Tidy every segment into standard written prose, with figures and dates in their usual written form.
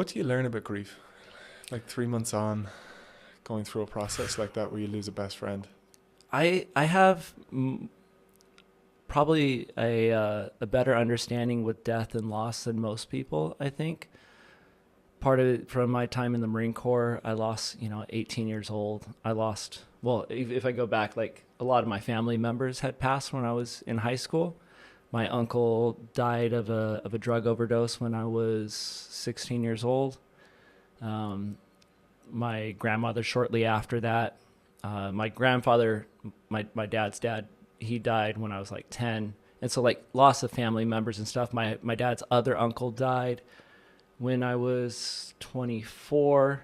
What do you learn about grief? Like 3 months on, going through a process like that where you lose a best friend. I have probably a better understanding with death and loss than most people, I think. Part of it from my time in the Marine Corps, I lost, 18 years old. I lost, well, if I go back, like a lot of my family members had passed when I was in high school. My uncle died of a drug overdose when I was 16 years old. Um, my grandmother shortly after that. My grandfather, my dad's dad, he died when I was like 10. And so like loss of family members and stuff. My dad's other uncle died when I was 24.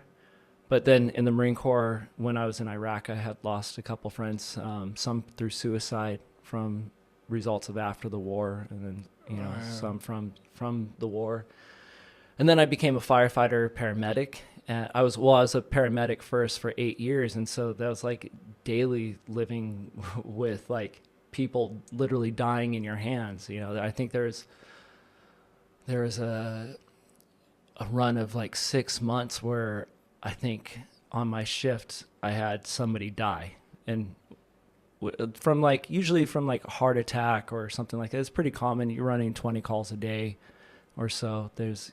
But then in the Marine Corps, when I was in Iraq, I had lost a couple friends, some through suicide from results of after the war, and then Wow. some from the war. And then I became a firefighter paramedic. And I was a paramedic first for 8 years, and so that was like daily living with like people literally dying in your hands. I think there was a run of like 6 months where I think on my shift I had somebody die, and from like usually from like a heart attack or something like that. It's pretty common. You're running 20 calls a day or so. There's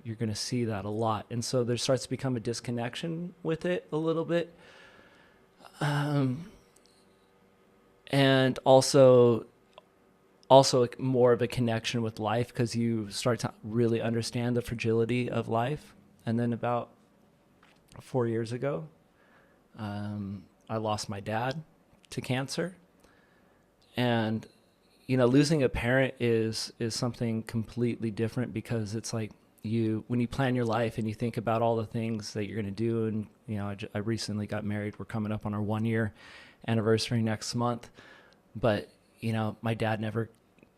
you're going to see that a lot, and so there starts to become a disconnection with it a little bit, and also more of a connection with life because you start to really understand the fragility of life. And then about 4 years ago, I lost my dad to cancer. And losing a parent is something completely different because it's like when you plan your life and you think about all the things that you're going to do. And I recently got married. We're coming up on our 1 year anniversary next month. But my dad never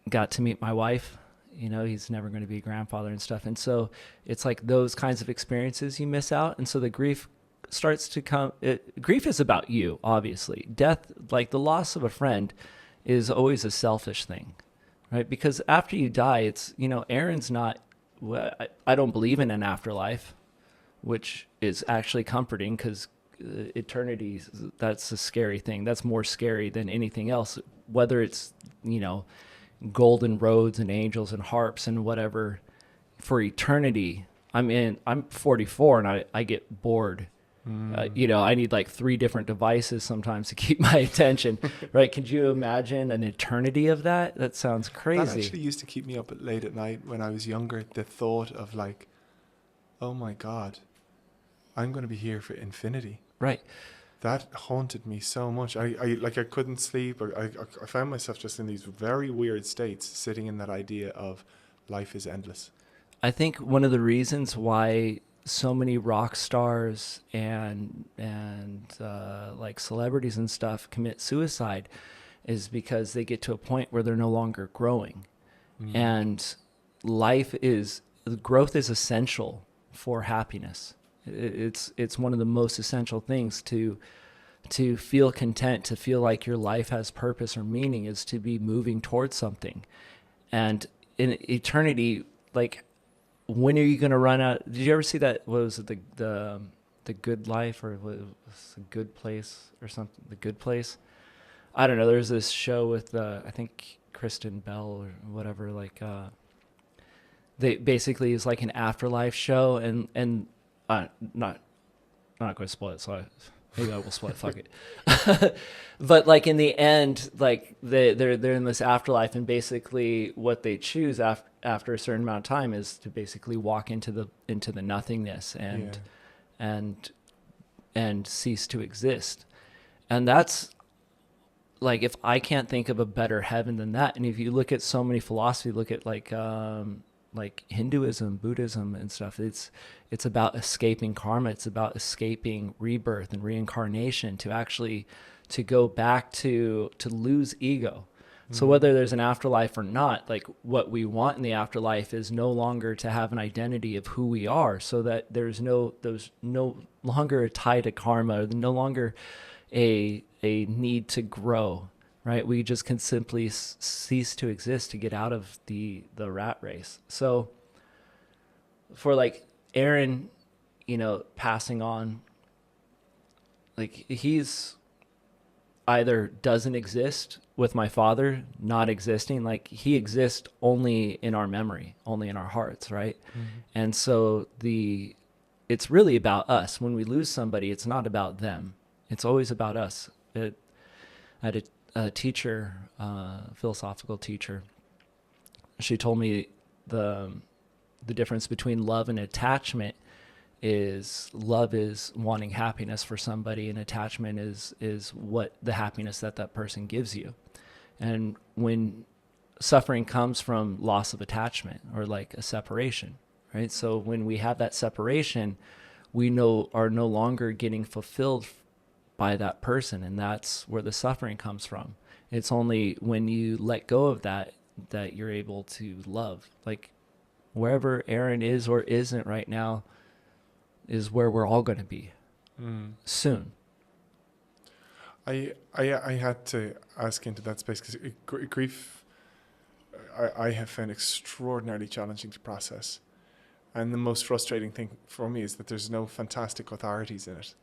got to meet my wife. He's never going to be a grandfather and stuff. And so it's like those kinds of experiences you miss out. And so the grief starts to come. Grief is about you, obviously. Death, like the loss of a friend, is always a selfish thing, right? Because after you die, it's, Aaron's not, well, I don't believe in an afterlife, which is actually comforting because eternity, that's a scary thing. That's more scary than anything else, whether it's, golden roads and angels and harps and whatever for eternity. I'm 44 and I get bored. I need like three different devices sometimes to keep my attention, right? Could you imagine an eternity of that? That sounds That crazy, actually used to keep me up late at night when I was younger. The thought of like, oh my God, I'm going to be here for infinity. right? That haunted me so much. I couldn't sleep. I found myself just in these very weird states, sitting in that idea of life is endless. I think one of the reasons why so many rock stars and like celebrities and stuff commit suicide is because they get to a point where they're no longer growing, Mm. and life is growth is essential for happiness. It's one of the most essential things to feel content, to feel like your life has purpose or meaning, is to be moving towards something. And in eternity, like, when are you going to run out? Did you ever see that? What was it, the Good Life, or what was the Good Place or something? The Good Place. I don't know. There's this show with I think Kristen Bell or whatever. Like they basically is like an afterlife show, and not I'm not going to spoil it, so maybe I will spoil it. Fuck it. But like in the end, like they're in this afterlife, and basically what they choose after a certain amount of time is to basically walk into the nothingness Yeah. and and cease to exist. And that's like, if I can't think of a better heaven than that. And if you look at so many philosophy, look at like Hinduism, Buddhism, and stuff. It's about escaping karma. It's about escaping rebirth and reincarnation to actually to go back to lose ego. So Mm. whether there's an afterlife or not, like what we want in the afterlife is no longer to have an identity of who we are, so that there's no longer a tie to karma, no longer a need to grow, right? We just can simply cease to exist to get out of the rat race. So for like Aaron, passing on, like, he's either doesn't exist with my father not existing, like he exists only in our memory, only in our hearts, right? Mm-hmm. And so it's really about us. When we lose somebody, it's not about them. It's always about us. I had a teacher, philosophical teacher. She told me the difference between love and attachment is love is wanting happiness for somebody, and attachment is what the happiness that person gives you. And when suffering comes from loss of attachment or like a separation, right? So when we have that separation, we are no longer getting fulfilled by that person, and that's where the suffering comes from. It's only when you let go of that you're able to love. Like, wherever Aaron is or isn't right now is where we're all going to be soon. I had to ask into that space because grief, I have found extraordinarily challenging to process. And the most frustrating thing for me is that there's no fantastic authorities in it.